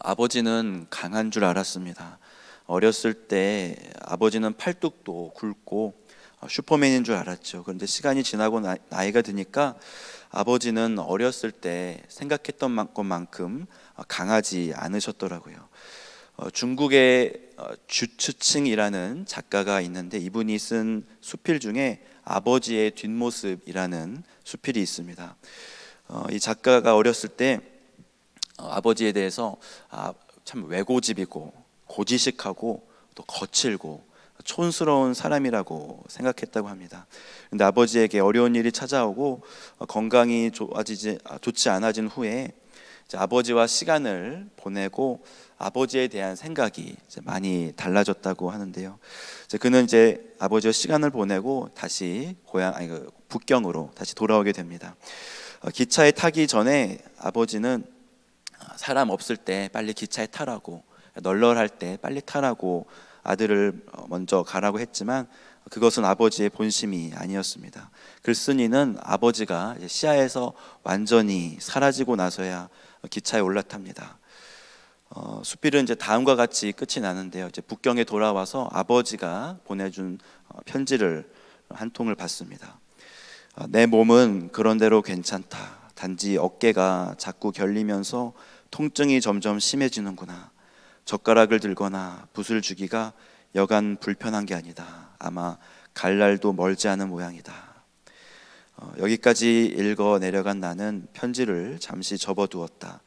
아버지는 강한 줄 알았습니다. 어렸을 때 아버지는 팔뚝도 굵고 슈퍼맨인 줄 알았죠. 그런데 시간이 지나고 나이가 드니까 아버지는 어렸을 때 생각했던 것만큼 강하지 않으셨더라고요. 중국의 주츠칭이라는 작가가 있는데 이분이 쓴 수필 중에 아버지의 뒷모습이라는 수필이 있습니다. 이 작가가 어렸을 때 아버지에 대해서 참 외고집이고 고지식하고 또 거칠고 촌스러운 사람이라고 생각했다고 합니다. 그런데 아버지에게 어려운 일이 찾아오고 건강이 좋지 않아진 후에 이제 아버지와 시간을 보내고 아버지에 대한 생각이 이제 많이 달라졌다고 하는데요. 그는 이제 아버지와 시간을 보내고 다시 북경으로 다시 돌아오게 됩니다. 기차에 타기 전에 아버지는 사람 없을 때 빨리 기차에 타라고, 널널할 때 빨리 타라고 아들을 먼저 가라고 했지만 그것은 아버지의 본심이 아니었습니다. 글쓴이는 아버지가 시야에서 완전히 사라지고 나서야 기차에 올라탑니다. 수필은 이제 다음과 같이 끝이 나는데요. 이제 북경에 돌아와서 아버지가 보내준 편지를 한 통을 받습니다. 내 몸은 그런대로 괜찮다. 단지 어깨가 자꾸 결리면서 통증이 점점 심해지는구나. 젓가락을 들거나 붓을 주기가 여간 불편한 게 아니다. 아마 갈 날도 멀지 않은 모양이다. 여기까지 읽어 내려간 나는 편지를 잠시 접어두었다.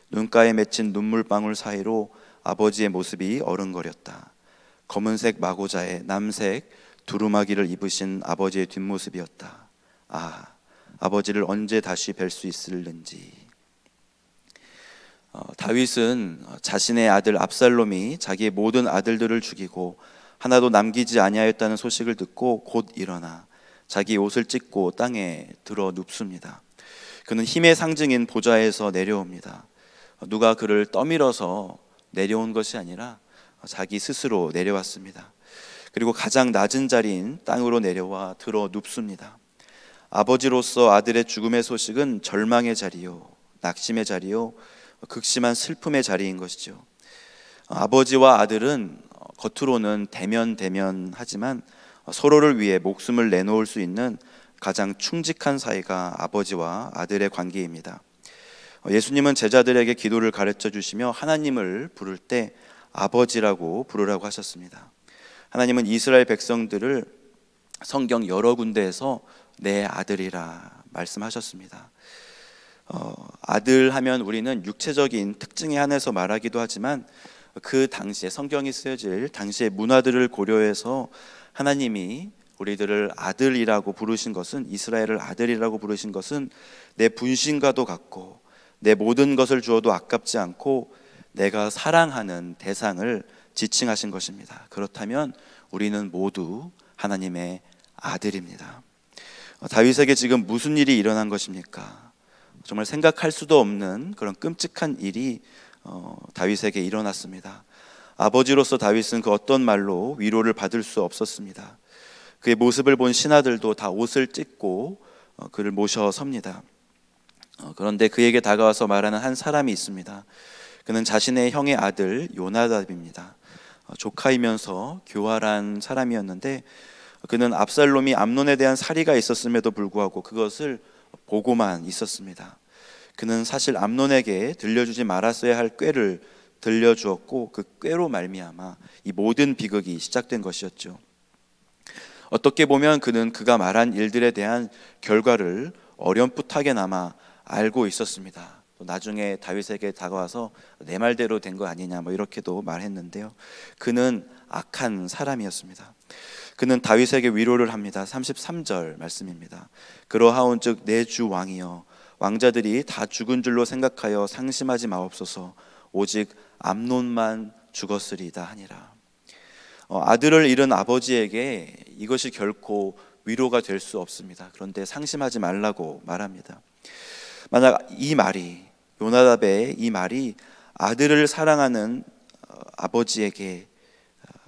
눈가에 맺힌 눈물방울 사이로 아버지의 모습이 어른거렸다. 검은색 마고자에 남색 두루마기를 입으신 아버지의 뒷모습이었다. 아버지를 언제 다시 뵐 수 있을는지. 다윗은 자신의 아들 압살롬이 자기의 모든 아들들을 죽이고 하나도 남기지 아니하였다는 소식을 듣고 곧 일어나 자기 옷을 찢고 땅에 들어 눕습니다. 그는 힘의 상징인 보좌에서 내려옵니다. 누가 그를 떠밀어서 내려온 것이 아니라 자기 스스로 내려왔습니다. 그리고 가장 낮은 자리인 땅으로 내려와 들어 눕습니다. 아버지로서 아들의 죽음의 소식은 절망의 자리요, 낙심의 자리요, 극심한 슬픔의 자리인 것이죠. 아버지와 아들은 겉으로는 대면하지만 서로를 위해 목숨을 내놓을 수 있는 가장 충직한 사이가 아버지와 아들의 관계입니다. 예수님은 제자들에게 기도를 가르쳐 주시며 하나님을 부를 때 아버지라고 부르라고 하셨습니다. 하나님은 이스라엘 백성들을 성경 여러 군데에서 내 아들이라 말씀하셨습니다. 아들 하면 우리는 육체적인 특징에 한해서 말하기도 하지만 그 당시에 성경이 쓰여질 당시의 문화들을 고려해서 하나님이 우리들을 아들이라고 부르신 것은, 이스라엘을 아들이라고 부르신 것은 내 분신과도 같고 내 모든 것을 주어도 아깝지 않고 내가 사랑하는 대상을 지칭하신 것입니다. 그렇다면 우리는 모두 하나님의 아들입니다. 다윗에게 지금 무슨 일이 일어난 것입니까? 정말 생각할 수도 없는 그런 끔찍한 일이 다윗에게 일어났습니다. 아버지로서 다윗은 그 어떤 말로 위로를 받을 수 없었습니다. 그의 모습을 본 신하들도 다 옷을 찢고 그를 모셔 섭니다. 그런데 그에게 다가와서 말하는 한 사람이 있습니다. 그는 자신의 형의 아들 요나답입니다. 조카이면서 교활한 사람이었는데 그는 압살롬이 암논에 대한 살이가 있었음에도 불구하고 그것을 보고만 있었습니다. 그는 사실 암논에게 들려주지 말았어야 할 꾀를 들려주었고 그 꾀로 말미암아 이 모든 비극이 시작된 것이었죠. 어떻게 보면 그는 그가 말한 일들에 대한 결과를 어렴풋하게나마 알고 있었습니다. 또 나중에 다윗에게 다가와서 내 말대로 된 거 아니냐 이렇게도 말했는데요. 그는 악한 사람이었습니다. 그는 다윗에게 위로를 합니다. 33절 말씀입니다. 그러하온즉 내 주 왕이여 왕자들이 다 죽은 줄로 생각하여 상심하지 마옵소서. 오직 암논만 죽었으리다 하니라. 아들을 잃은 아버지에게 이것이 결코 위로가 될 수 없습니다. 그런데 상심하지 말라고 말합니다. 만약 이 말이, 요나답의 이 말이 아들을 사랑하는 아버지에게,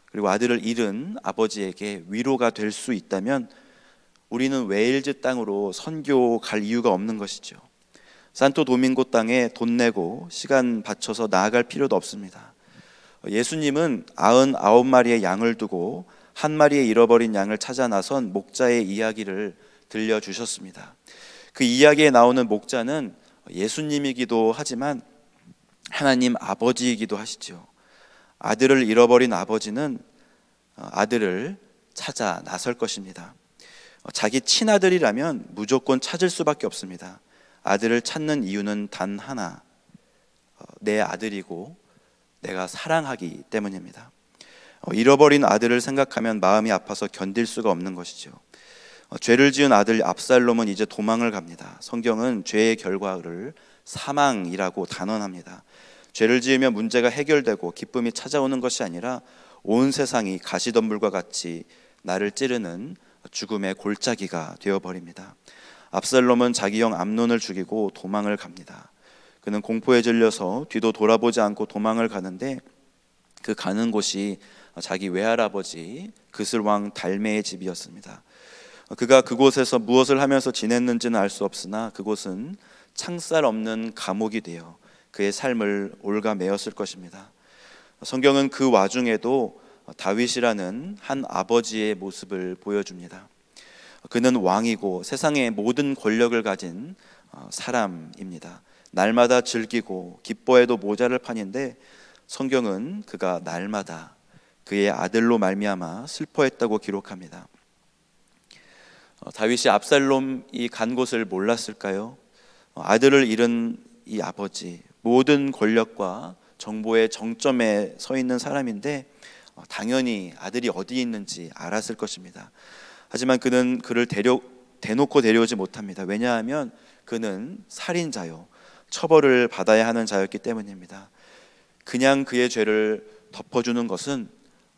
그리고 아들을 잃은 아버지에게 위로가 될 수 있다면 우리는 웨일즈 땅으로 선교 갈 이유가 없는 것이죠. 산토 도밍고 땅에 돈 내고 시간 바쳐서 나아갈 필요도 없습니다. 예수님은 99마리의 양을 두고 한 마리의 잃어버린 양을 찾아 나선 목자의 이야기를 들려주셨습니다. 그 이야기에 나오는 목자는 예수님이기도 하지만 하나님 아버지이기도 하시죠. 아들을 잃어버린 아버지는 아들을 찾아 나설 것입니다. 자기 친아들이라면 무조건 찾을 수밖에 없습니다. 아들을 찾는 이유는 단 하나, 내 아들이고 내가 사랑하기 때문입니다. 잃어버린 아들을 생각하면 마음이 아파서 견딜 수가 없는 것이죠. 죄를 지은 아들 압살롬은 이제 도망을 갑니다. 성경은 죄의 결과를 사망이라고 단언합니다. 죄를 지으면 문제가 해결되고 기쁨이 찾아오는 것이 아니라 온 세상이 가시덤불과 같이 나를 찌르는 죽음의 골짜기가 되어버립니다. 압살롬은 자기 형 암논을 죽이고 도망을 갑니다. 그는 공포에 질려서 뒤도 돌아보지 않고 도망을 가는데 그 가는 곳이 자기 외할아버지 그슬왕 달메의 집이었습니다. 그가 그곳에서 무엇을 하면서 지냈는지는 알 수 없으나 그곳은 창살 없는 감옥이 되어 그의 삶을 올가매었을 것입니다. 성경은 그 와중에도 다윗이라는 한 아버지의 모습을 보여줍니다. 그는 왕이고 세상의 모든 권력을 가진 사람입니다. 날마다 즐기고 기뻐해도 모자랄 판인데 성경은 그가 날마다 그의 아들로 말미암아 슬퍼했다고 기록합니다. 다윗이 압살롬이 간 곳을 몰랐을까요? 아들을 잃은 이 아버지, 모든 권력과 정보의 정점에 서 있는 사람인데 당연히 아들이 어디 있는지 알았을 것입니다. 하지만 그는 그를 대놓고 데려오지 못합니다. 왜냐하면 그는 살인자요, 처벌을 받아야 하는 자였기 때문입니다. 그냥 그의 죄를 덮어주는 것은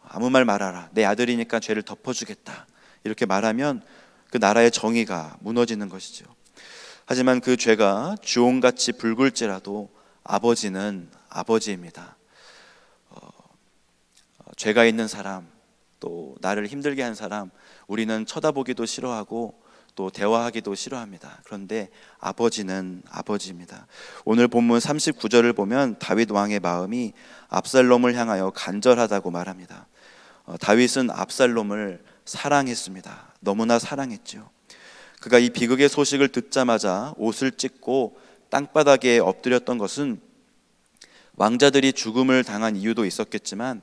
아무 말 말아라, 내 아들이니까 죄를 덮어주겠다, 이렇게 말하면 그 나라의 정의가 무너지는 것이죠. 하지만 그 죄가 주홍같이 붉을지라도 아버지는 아버지입니다. 죄가 있는 사람, 또 나를 힘들게 한 사람, 우리는 쳐다보기도 싫어하고 또 대화하기도 싫어합니다. 그런데 아버지는 아버지입니다. 오늘 본문 39절을 보면 다윗 왕의 마음이 압살롬을 향하여 간절하다고 말합니다. 다윗은 압살롬을 사랑했습니다. 너무나 사랑했죠. 그가 이 비극의 소식을 듣자마자 옷을 찢고 땅바닥에 엎드렸던 것은 왕자들이 죽음을 당한 이유도 있었겠지만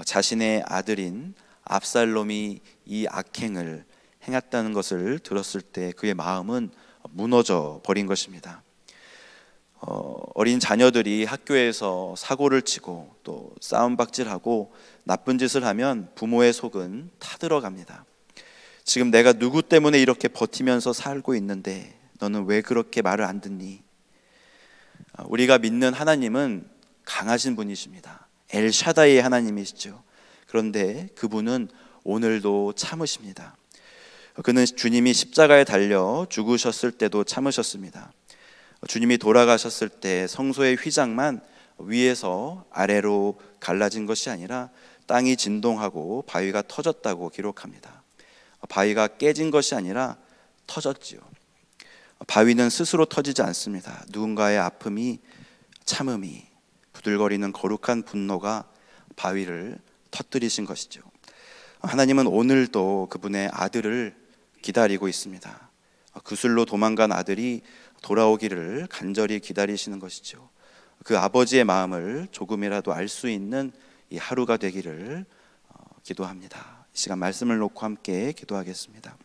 자신의 아들인 압살롬이 이 악행을 행했다는 것을 들었을 때 그의 마음은 무너져 버린 것입니다. 어린 자녀들이 학교에서 사고를 치고 또 싸움박질하고 나쁜 짓을 하면 부모의 속은 타들어갑니다. 지금 내가 누구 때문에 이렇게 버티면서 살고 있는데 너는 왜 그렇게 말을 안 듣니? 우리가 믿는 하나님은 강하신 분이십니다. 엘샤다이의 하나님이시죠. 그런데 그분은 오늘도 참으십니다. 그는 주님이 십자가에 달려 죽으셨을 때도 참으셨습니다. 주님이 돌아가셨을 때 성소의 휘장만 위에서 아래로 갈라진 것이 아니라 땅이 진동하고 바위가 터졌다고 기록합니다. 바위가 깨진 것이 아니라 터졌지요. 바위는 스스로 터지지 않습니다. 누군가의 아픔이, 참음이, 부들거리는 거룩한 분노가 바위를 터뜨리신 것이죠. 하나님은 오늘도 그분의 아들을 기다리고 있습니다. 구슬로 도망간 아들이 돌아오기를 간절히 기다리시는 것이죠. 그 아버지의 마음을 조금이라도 알 수 있는 이 하루가 되기를 기도합니다. 이 시간 말씀을 놓고 함께 기도하겠습니다.